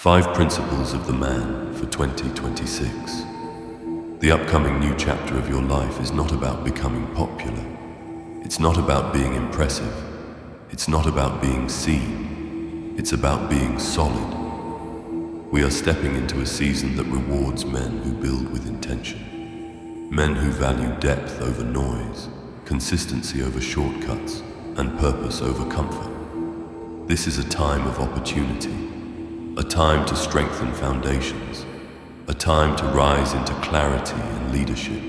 5 Principles of the Man for 2026. The upcoming new chapter of your life is not about becoming popular. It's not about being impressive. It's not about being seen. It's about being solid. We are stepping into a season that rewards men who build with intention. Men who value depth over noise, consistency over shortcuts, and purpose over comfort. This is a time of opportunity. A time to strengthen foundations, a time to rise into clarity and leadership.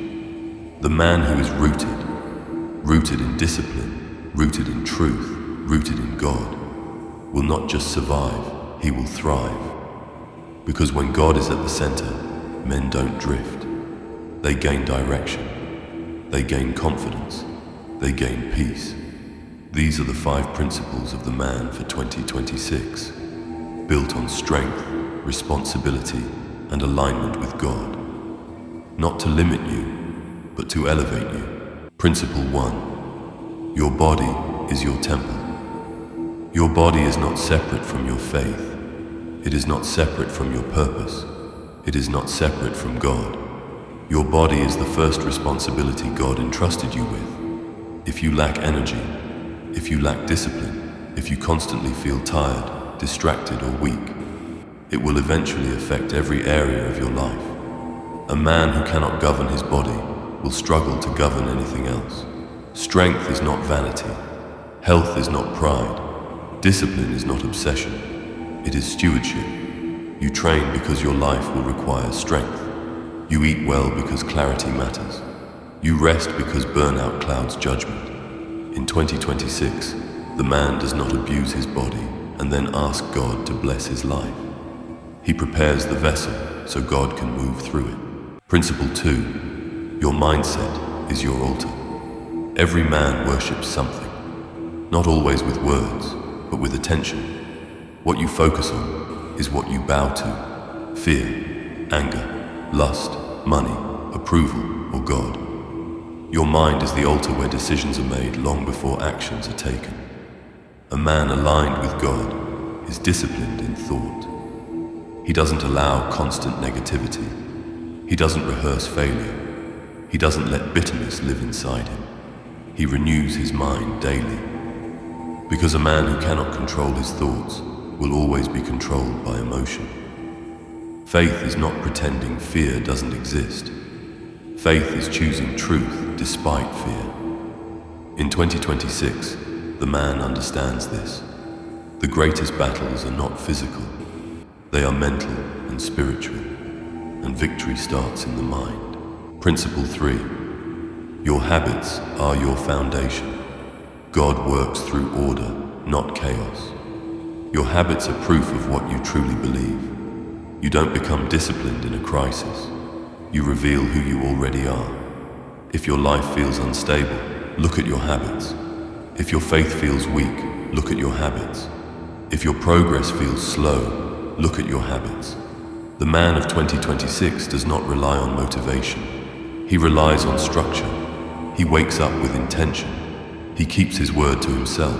The man who is rooted in discipline, rooted in truth, rooted in God, will not just survive, he will thrive. Because when God is at the center, men don't drift. They gain direction, they gain confidence, they gain peace. These are the 5 principles of the man for 2026. Built on strength, responsibility, and alignment with God. Not to limit you, but to elevate you. Principle 1. Your body is your temple. Your body is not separate from your faith. It is not separate from your purpose. It is not separate from God. Your body is the first responsibility God entrusted you with. If you lack energy, if you lack discipline, if you constantly feel tired, distracted or weak, it will eventually affect every area of your life. A man who cannot govern his body will struggle to govern anything else. Strength is not vanity. Health is not pride. Discipline is not obsession. It is stewardship. You train because your life will require strength. You eat well because clarity matters. You rest because burnout clouds judgment. In 2026, the man does not abuse his body and then ask God to bless his life. He prepares the vessel so God can move through it. Principle 2. Your mindset is your altar. Every man worships something, not always with words, but with attention. What you focus on is what you bow to. Fear, anger, lust, money, approval, or God. Your mind is the altar where decisions are made long before actions are taken. A man aligned with God is disciplined in thought. He doesn't allow constant negativity. He doesn't rehearse failure. He doesn't let bitterness live inside him. He renews his mind daily. Because a man who cannot control his thoughts will always be controlled by emotion. Faith is not pretending fear doesn't exist. Faith is choosing truth despite fear. In 2026, the man understands this. The greatest battles are not physical. They are mental and spiritual, and victory starts in the mind. Principle 3. Your habits are your foundation. God works through order, not chaos. Your habits are proof of what you truly believe. You don't become disciplined in a crisis. You reveal who you already are. If your life feels unstable, look at your habits. If your faith feels weak, look at your habits. If your progress feels slow, look at your habits. The man of 2026 does not rely on motivation. He relies on structure. He wakes up with intention. He keeps his word to himself.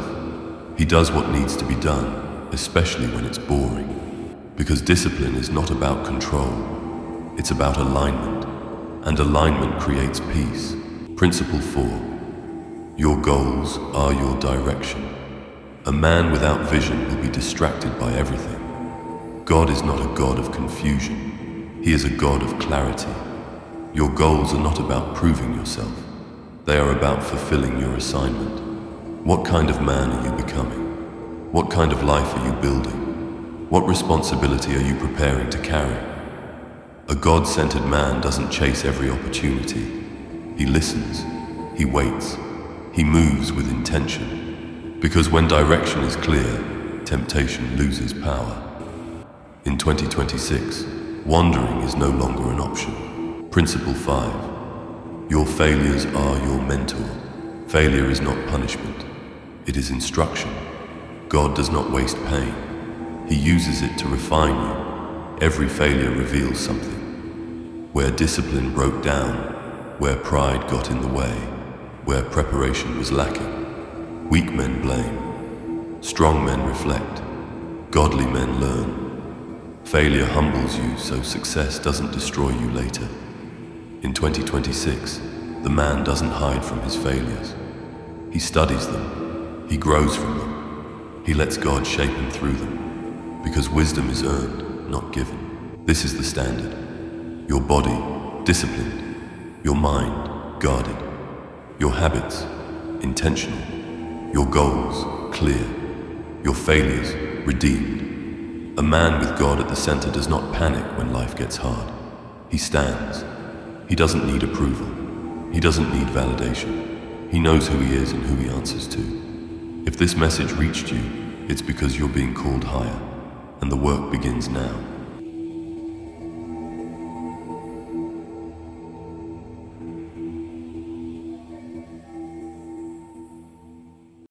He does what needs to be done, especially when it's boring. Because discipline is not about control. It's about alignment. And alignment creates peace. Principle 4. Your goals are your direction. A man without vision will be distracted by everything. God is not a God of confusion. He is a God of clarity. Your goals are not about proving yourself. They are about fulfilling your assignment. What kind of man are you becoming? What kind of life are you building? What responsibility are you preparing to carry? A God-centered man doesn't chase every opportunity. He listens. He waits. He moves with intention, because when direction is clear, temptation loses power. In 2026, wandering is no longer an option. Principle 5. Your failures are your mentor. Failure is not punishment. It is instruction. God does not waste pain. He uses it to refine you. Every failure reveals something. Where discipline broke down, where pride got in the way, where preparation was lacking, weak men blame, strong men reflect, godly men learn. Failure humbles you so success doesn't destroy you later. In 2026, the man doesn't hide from his failures. He studies them. He grows from them. He lets God shape him through them. Because wisdom is earned, not given. This is the standard. Your body, disciplined. Your mind, guarded. Your habits, intentional. Your goals, clear. Your failures, redeemed. A man with God at the center does not panic when life gets hard. He stands. He doesn't need approval. He doesn't need validation. He knows who he is and who he answers to. If this message reached you, it's because you're being called higher, and the work begins now.